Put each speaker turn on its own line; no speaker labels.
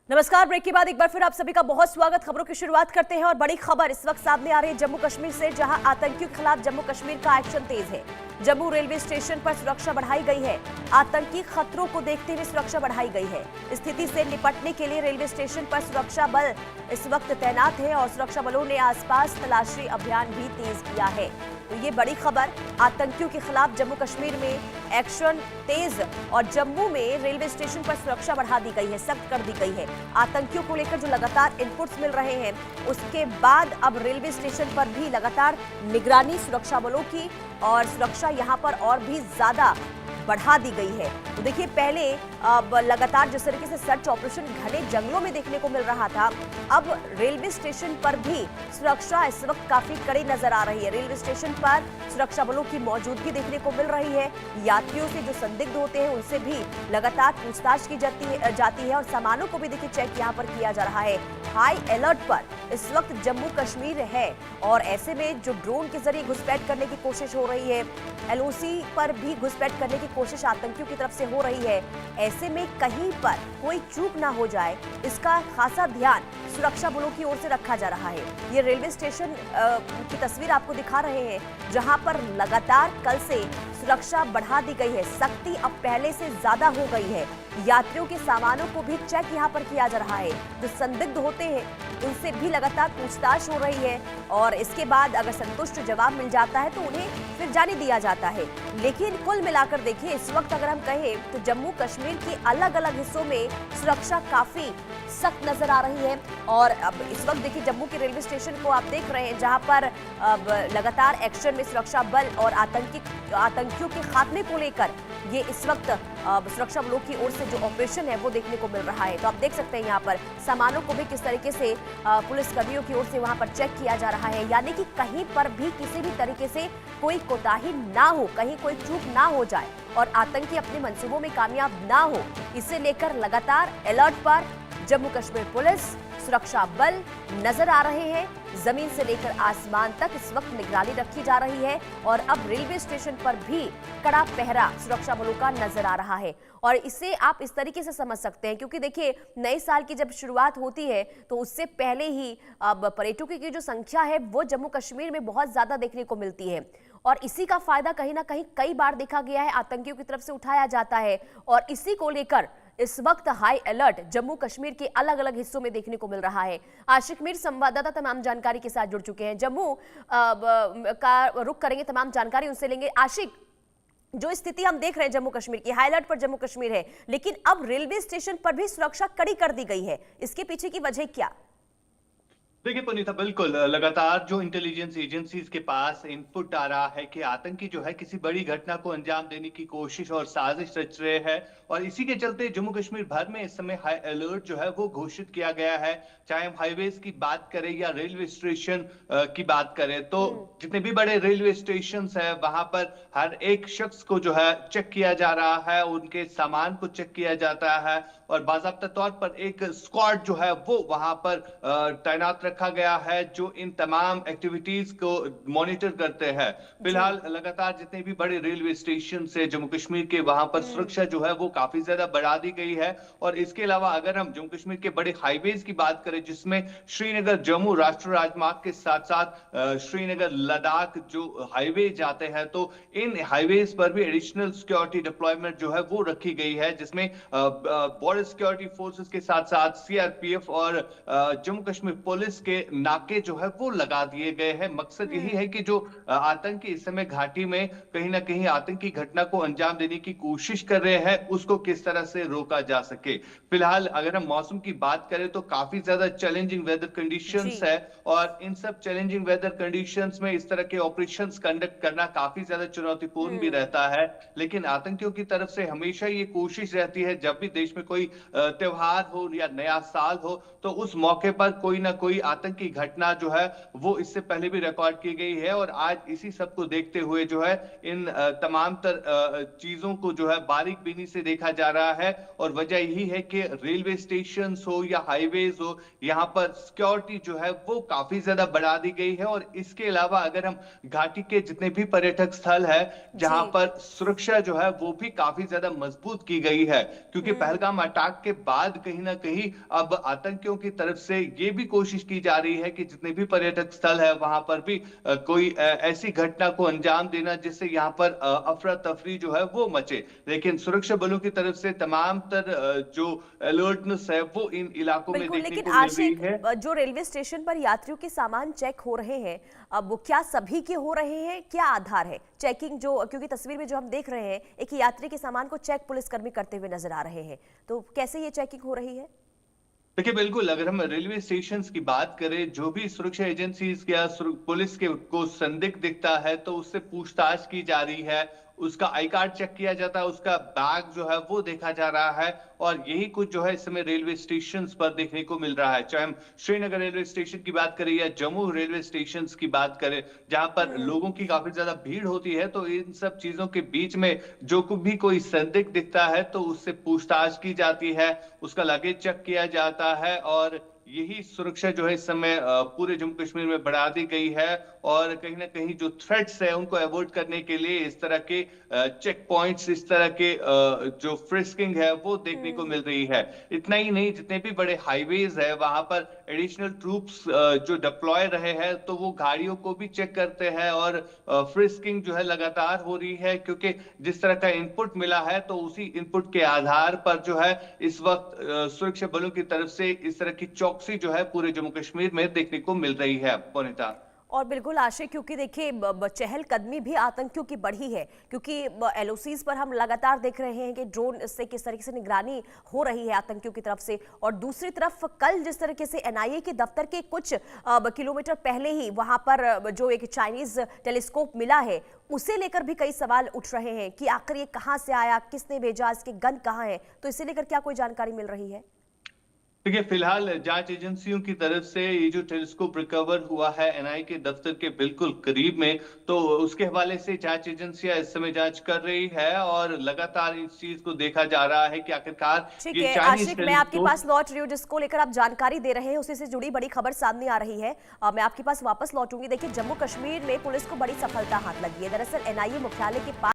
नमस्कार। ब्रेक के बाद एक बार फिर आप सभी का बहुत स्वागत। खबरों की शुरुआत करते हैं और बड़ी खबर इस वक्त सामने आ रही है जम्मू कश्मीर से, जहां आतंकियों के खिलाफ जम्मू कश्मीर का एक्शन तेज है। जम्मू रेलवे स्टेशन पर सुरक्षा बढ़ाई गई है। आतंकी खतरों को देखते हुए सुरक्षा बढ़ाई गई है। स्थिति से निपटने के लिए रेलवे स्टेशन पर सुरक्षा बल इस वक्त तैनात है और सुरक्षा बलों ने आसपास तलाशी अभियान भी तेज किया है। तो ये बड़ी खबर, आतंकियों के खिलाफ जम्मू कश्मीर में एक्शन तेज और जम्मू में रेलवे स्टेशन पर सुरक्षा बढ़ा दी गई है, सख्त कर दी गई है। आतंकियों को लेकर जो लगातार इनपुट्स मिल रहे हैं, उसके बाद अब रेलवे स्टेशन पर भी लगातार निगरानी सुरक्षा बलों की और सुरक्षा यहां पर और भी ज्यादा बढ़ा दी गई है। तो देखिए, पहले लगातार जिस तरीके से सर्च ऑपरेशन घने जंगलों में देखने को मिल रहा था, अब रेलवे स्टेशन पर भी सुरक्षा इस वक्त काफी कड़ी नजर आ रही है। रेलवे स्टेशन पर सुरक्षा बलों की मौजूदगी देखने को मिल रही है। यात्रियों से जो संदिग्ध होते हैं उनसे भी लगातार पूछताछ की जाती है और सामानों को भी देखिए चेक यहाँ पर किया जा रहा है। हाई अलर्ट पर इस वक्त जम्मू कश्मीर है और ऐसे में जो ड्रोन के जरिए घुसपैठ करने की कोशिश हो रही है, एलओसी पर भी घुसपैठ करने की कोशिश आतंकियों की तरफ से हो रही है। ऐसे में कहीं पर कोई चूक ना हो जाए, इसका खासा ध्यान सुरक्षा बलों की ओर से रखा जा रहा है। ये रेलवे स्टेशन की तस्वीर आपको दिखा रहे हैं, जहां पर लगातार कल से सुरक्षा बढ़ा दी गई है। सख्ती अब पहले से ज्यादा हो गई है। यात्रियों के सामानों को भी चेक यहां पर किया जा रहा है। जो संदिग्ध होते हैं उनसे भी लगातार पूछताछ हो रही है और इसके बाद अगर संतुष्ट जवाब मिल जाता है तो उन्हें फिर जाने दिया जाता है। लेकिन कुल मिलाकर देखिए, इस वक्त अगर हम कहें तो जम्मू कश्मीर के अलग अलग हिस्सों में सुरक्षा काफी सख्त नजर आ रही है। और अब इस वक्त देखिए, जम्मू के रेलवे स्टेशन को आप देख रहे हैं, जहां पर लगातार एक्शन में सुरक्षा बल और आतंकियों के खात्मे को लेकर ये इस वक्त सुरक्षा बलों की ओर से जो ऑपरेशन है वो देखने को मिल रहा है। तो आप देख सकते हैं यहाँ पर सामानों को भी किस तरीके से पुलिस कर्मियों की ओर से वहां पर चेक किया जा रहा है, यानी कि कहीं पर भी किसी भी तरीके से कोई कोताही ना हो, कहीं कोई चूक ना हो जाए और आतंकी अपने मंसूबों में कामयाब ना हो। इसे लेकर लगातार अलर्ट पर जम्मू कश्मीर पुलिस, सुरक्षा बल नजर आ रहे हैं। जमीन से लेकर आसमान तक इस वक्त निगरानी रखी जा रही है और अब रेलवे स्टेशन पर भी कड़ा पहरा सुरक्षा बलों का नजर आ रहा है। और इसे आप इस तरीके से समझ सकते हैं, क्योंकि देखिए, नए साल की जब शुरुआत होती है तो उससे पहले ही अब पर्यटकों की जो संख्या है वो जम्मू कश्मीर में बहुत ज्यादा देखने को मिलती है और इसी का फायदा कहीं ना कहीं कई बार देखा गया है, आतंकियों की तरफ से उठाया जाता है। और इसी को लेकर इस वक्त हाई अलर्ट जम्मू कश्मीर के अलग अलग हिस्सों में देखने को मिल रहा है। आशिक मीर संवाददाता तमाम जानकारी के साथ जुड़ चुके हैं। जम्मू का रुख करेंगे, तमाम जानकारी उनसे लेंगे। आशिक, जो स्थिति हम देख रहे हैं जम्मू कश्मीर की, हाई अलर्ट पर जम्मू कश्मीर है, लेकिन अब रेलवे स्टेशन पर भी सुरक्षा कड़ी कर दी गई है, इसके पीछे की वजह क्या?
देखिए पुनीता, बिल्कुल लगातार जो इंटेलिजेंस एजेंसीज के पास इनपुट आ रहा है कि आतंकी जो है किसी बड़ी घटना को अंजाम देने की कोशिश और साजिश रच रहे हैं और इसी के चलते जम्मू कश्मीर भर में इस समय हाई अलर्ट जो है वो घोषित किया गया है। चाहे हम हाईवेज की बात करें या रेलवे स्टेशन की बात करें, तो जितने भी बड़े रेलवे स्टेशन है वहां पर हर एक शख्स को जो है चेक किया जा रहा है, उनके सामान को चेक किया जाता है और बाकायदा तौर पर एक स्क्वाड जो है वो वहां पर तैनात रखा गया है जो इन तमाम एक्टिविटीज को मॉनिटर करते हैं। फिलहाल लगातार जितने भी बड़े रेलवे स्टेशन से जम्मू कश्मीर के, वहां पर सुरक्षा जो है वो काफी ज्यादा बढ़ा दी गई है। और इसके अलावा अगर हम जम्मू कश्मीर के बड़े हाईवेज की बात करें, जिसमें श्रीनगर जम्मू राष्ट्रीय राजमार्ग के साथ साथ श्रीनगर लद्दाख जो हाईवे जाते हैं, तो इन हाईवेज पर भी एडिशनल सिक्योरिटी डिप्लॉयमेंट जो है वो रखी गई है, जिसमें बॉर्डर सिक्योरिटी फोर्सेस के साथ साथ सीआरपीएफ और जम्मू कश्मीर पुलिस के नाके जो है वो लगा दिए गए हैं। मकसद यही है कि जो आतंकी इस समय घाटी में कहीं ना कहीं आतंकी घटना को अंजाम देने की कोशिश कर रहे हैं, उसको किस तरह से रोका जा सके। फिलहाल अगर हम मौसम की बात करें तो काफी ज्यादा चैलेंजिंग वेदर कंडीशंस है और इन सब चैलेंजिंग वेदर कंडीशंस में इस तरह के ऑपरेशंस कंडक्ट करना काफी ज्यादा चुनौतीपूर्ण भी रहता है। लेकिन आतंकियों की तरफ से हमेशा ये कोशिश रहती है, जब भी देश में कोई त्योहार हो या नया साल हो, तो उस मौके पर कोई ना कोई आतंकी घटना जो है वो इससे पहले भी रिकॉर्ड की गई है। और आज इसी सब को देखते हुए जो है इन तमाम चीजों को जो है बारीक बीनी से देखा जा रहा है। और वजह यही है कि रेलवे स्टेशन हो या हाईवेज हो, यहाँ पर सिक्योरिटी जो है वो काफी ज्यादा बढ़ा दी गई है। और इसके अलावा अगर हम घाटी के जितने भी पर्यटक स्थल है,
जी।
जहां पर सुरक्षा जो है वो भी काफी ज्यादा मजबूत की गई है, क्योंकि पहलगाम अटैक के बाद कहीं ना कहीं अब आतंकियों की तरफ से ये भी कोशिश की जा रही है कि जितने भी पर्यटक स्थल है वहां पर भी कोई ऐसी घटना को अंजाम देना जिससे यहाँ पर अफरा तफरी जो है वो मचे। लेकिन सुरक्षा बलों की तरफ से तमाम जो अलर्टनेस है वो इन इलाकों में
बिल्कुल,
देखने
लेकिन
को मिल रही
आशिक,
है।
जो रेलवे स्टेशन पर यात्रियों के सामान चेक हो रहे हैं, अब वो क्या सभी के हो रहे हैं, क्या आधार है चेकिंग? जो क्योंकि तस्वीर में जो हम देख रहे हैं, एक यात्री के सामान को चेक पुलिसकर्मी करते हुए नजर आ रहे हैं, तो कैसे ये चेकिंग हो रही है?
देखिए बिल्कुल, अगर हम रेलवे स्टेशन की बात करें, जो भी सुरक्षा एजेंसीज या पुलिस के को संदिग्ध दिखता है तो उससे पूछताछ की जा रही है, उसका आई कार्ड चेक किया जाता है, उसका बैग जो है वो देखा जा रहा है। और यही कुछ जो है इस समय रेलवे स्टेशन पर देखने को मिल रहा है, चाहे हम श्रीनगर रेलवे स्टेशन की बात करें या जम्मू रेलवे स्टेशन की बात करें, जहां पर लोगों की काफी ज्यादा भीड़ होती है। तो इन सब चीजों के बीच में जो भी कोई संदिग्ध दिखता है तो उससे पूछताछ की जाती है, उसका लगेज चेक किया जाता है। और यही सुरक्षा जो है इस समय पूरे जम्मू कश्मीर में बढ़ा दी गई है। और कहीं ना कहीं जो थ्रेट्स है उनको अवॉइड करने के लिए इस तरह के चेक पॉइंट्स, इस तरह के जो फ्रिस्किंग है वो देखने को मिल रही है। इतना ही नहीं, जितने भी बड़े हाईवेज है वहां पर एडिशनल ट्रूप्स जो डिप्लॉय रहे हैं तो वो गाड़ियों को भी चेक करते हैं। और फ्रिस्किंग जो है लगातार हो रही है, क्योंकि जिस तरह का इनपुट मिला है तो उसी इनपुट के आधार पर जो है इस वक्त सुरक्षा बलों की तरफ से इस तरह की चौकसी जो है पूरे जम्मू कश्मीर में देखने को मिल रही है। पुनीता
और बिल्कुल आशिक, क्योंकि देखिए चहलकदमी भी आतंकियों की बढ़ी है, क्योंकि एलओसीज पर हम लगातार देख रहे हैं कि ड्रोन से किस तरीके से निगरानी हो रही है आतंकियों की तरफ से। और दूसरी तरफ कल जिस तरीके से एनआईए के दफ्तर के कुछ किलोमीटर पहले ही वहां पर जो एक चाइनीज टेलीस्कोप मिला है, उसे लेकर भी कई सवाल उठ रहे हैं कि आखिर ये कहां से आया, किसने भेजा, इसके गन कहां है, तो इसे लेकर क्या कोई जानकारी मिल रही है?
देखिए फिलहाल जांच एजेंसियों की तरफ से ये जो टेलीस्कोप रिकवर हुआ है एनआईए के दफ्तर के बिल्कुल करीब में, तो उसके हवाले से जांच एजेंसियां इस समय जांच कर रही है। और लगातार इस चीज को देखा जा रहा है कि आखिरकार
ठीक
ये
है
चाइनीज
आशिक, मैं आपके
टेलीस्कोप।
पास लौट रही हूँ, जिसको लेकर आप जानकारी दे रहे हैं उसी से जुड़ी बड़ी खबर सामने आ रही है। मैं आपके पास वापस लौटूंगी। देखिए जम्मू कश्मीर में पुलिस को बड़ी सफलता हाथ लगी है। दरअसल एनआईए मुख्यालय के पास